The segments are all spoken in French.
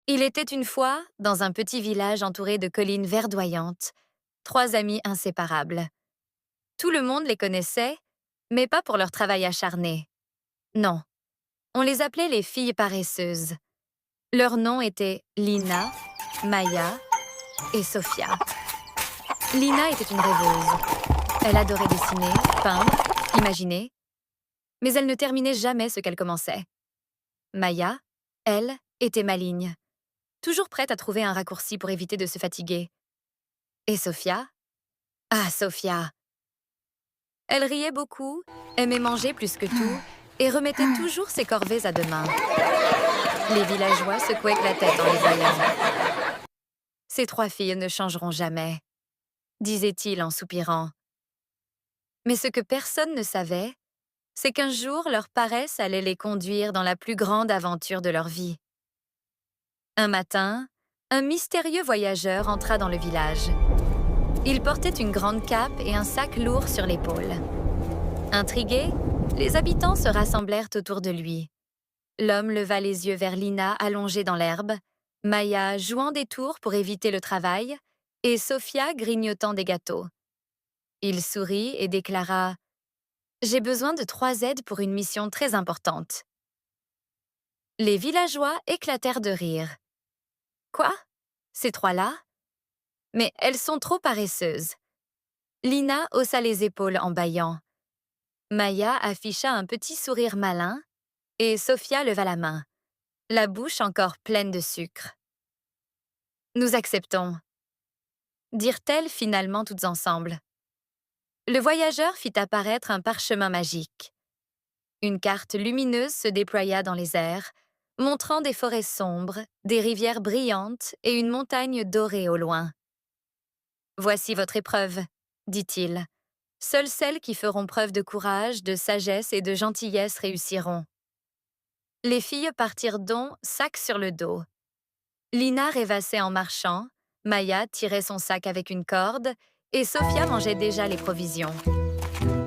Il était une fois, dans un petit village entouré de collines verdoyantes, trois amis inséparables. Tout le monde les connaissait, mais pas pour leur travail acharné. Non, on les appelait les filles paresseuses. Leurs noms étaient Lina, Maya et Sophia. Lina était une rêveuse. Elle adorait dessiner, peindre, imaginer, mais elle ne terminait jamais ce qu'elle commençait. Maya, elle, était maligne, toujours prête à trouver un raccourci pour éviter de se fatiguer. Et Sophia? Ah, Sophia! Elle riait beaucoup, aimait manger plus que tout et remettait toujours ses corvées à demain. Les villageois secouaient la tête en les voyant. Ces trois filles ne changeront jamais, disait-il en soupirant. Mais ce que personne ne savait, c'est qu'un jour leur paresse allait les conduire dans la plus grande aventure de leur vie. Un matin, un mystérieux voyageur entra dans le village. Il portait une grande cape et un sac lourd sur l'épaule. Intrigués, les habitants se rassemblèrent autour de lui. L'homme leva les yeux vers Lina allongée dans l'herbe, Maya jouant des tours pour éviter le travail, et Sophia grignotant des gâteaux. Il sourit et déclara « J'ai besoin de 3 aides pour une mission très importante. » Les villageois éclatèrent de rire. « Quoi? Ces trois-là? Mais elles sont trop paresseuses. » Lina haussa les épaules en bâillant. Maya afficha un petit sourire malin et Sophia leva la main, la bouche encore pleine de sucre. « Nous acceptons, » dirent-elles finalement toutes ensemble. Le voyageur fit apparaître un parchemin magique. Une carte lumineuse se déploya dans les airs, montrant des forêts sombres, des rivières brillantes et une montagne dorée au loin. « Voici votre épreuve, » dit-il. « Seules celles qui feront preuve de courage, de sagesse et de gentillesse réussiront. » Les filles partirent donc, sac sur le dos. Lina rêvassait en marchant, Maya tirait son sac avec une corde et Sophia mangeait déjà les provisions.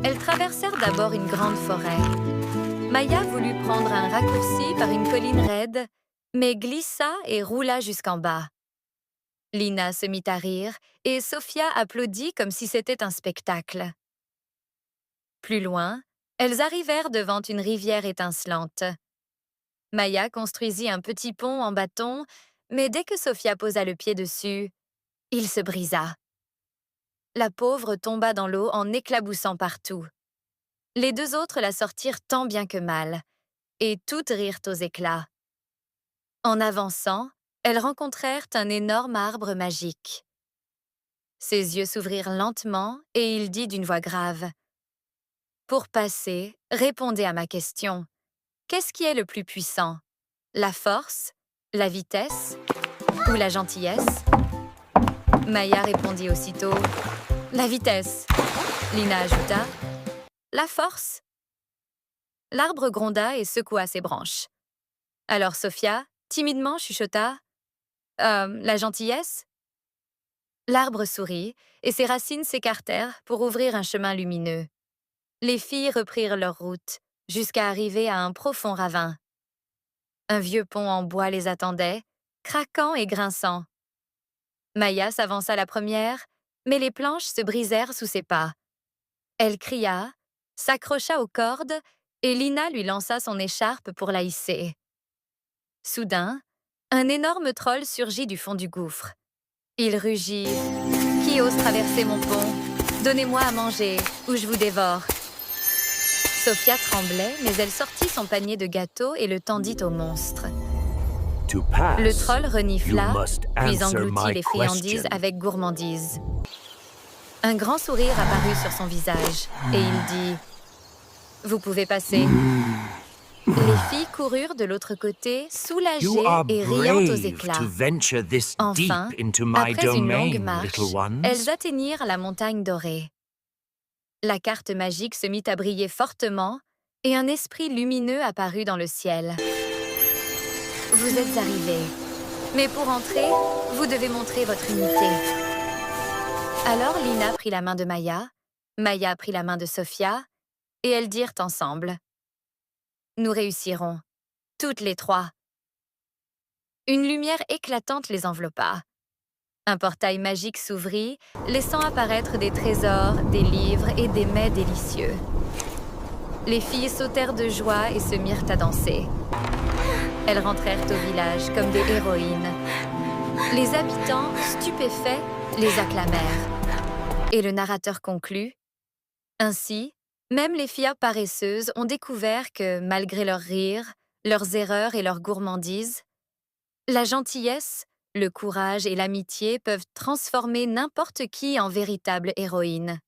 Elles traversèrent d'abord une grande forêt. Maya voulut prendre un raccourci par une colline raide, mais glissa et roula jusqu'en bas. Lina se mit à rire et Sophia applaudit comme si c'était un spectacle. Plus loin, elles arrivèrent devant une rivière étincelante. Maya construisit un petit pont en bâton, mais dès que Sophia posa le pied dessus, il se brisa. La pauvre tomba dans l'eau en éclaboussant partout. Les deux autres la sortirent tant bien que mal, et toutes rirent aux éclats. En avançant, elles rencontrèrent un énorme arbre magique. Ses yeux s'ouvrirent lentement et il dit d'une voix grave « Pour passer, répondez à ma question. Qu'est-ce qui est le plus puissant? La force, la vitesse ou la gentillesse ?» Maya répondit aussitôt « La vitesse !» Lina ajouta « La force !» L'arbre gronda et secoua ses branches. Alors Sophia, timidement, chuchota « La gentillesse ?» L'arbre sourit et ses racines s'écartèrent pour ouvrir un chemin lumineux. Les filles reprirent leur route, jusqu'à arriver à un profond ravin. Un vieux pont en bois les attendait, craquant et grinçant. Maya s'avança la première, mais les planches se brisèrent sous ses pas. Elle cria, s'accrocha aux cordes et Lina lui lança son écharpe pour la hisser. Soudain, un énorme troll surgit du fond du gouffre. Il rugit « Qui ose traverser mon pont? Donnez-moi à manger, ou je vous dévore. » Sophia tremblait, mais elle sortit son panier de gâteaux et le tendit au monstre. Le troll renifla, puis engloutit les friandises avec gourmandise. Un grand sourire apparut sur son visage, et il dit « Vous pouvez passer. » Les filles coururent de l'autre côté, soulagées et riant aux éclats. Enfin, après une longue marche, elles atteignirent la montagne dorée. La carte magique se mit à briller fortement et un esprit lumineux apparut dans le ciel. « Vous êtes arrivés, mais pour entrer, vous devez montrer votre unité. » Alors Lina prit la main de Maya, Maya prit la main de Sophia, et elles dirent ensemble « Nous réussirons, toutes les trois. » Une lumière éclatante les enveloppa. Un portail magique s'ouvrit, laissant apparaître des trésors, des livres et des mets délicieux. Les filles sautèrent de joie et se mirent à danser. Elles rentrèrent au village comme des héroïnes. Les habitants, stupéfaits, les acclamèrent. Et le narrateur conclut: ainsi, même les filles paresseuses ont découvert que, malgré leurs rires, leurs erreurs et leurs gourmandises, la gentillesse, le courage et l'amitié peuvent transformer n'importe qui en véritable héroïne.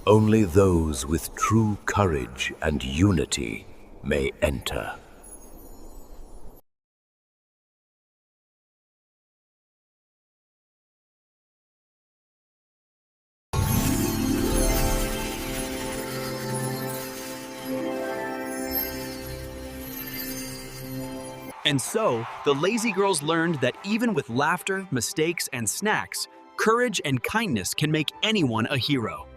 Only those with true courage and unity may enter. And so, the lazy girls learned that even with laughter, mistakes, and snacks, courage and kindness can make anyone a hero.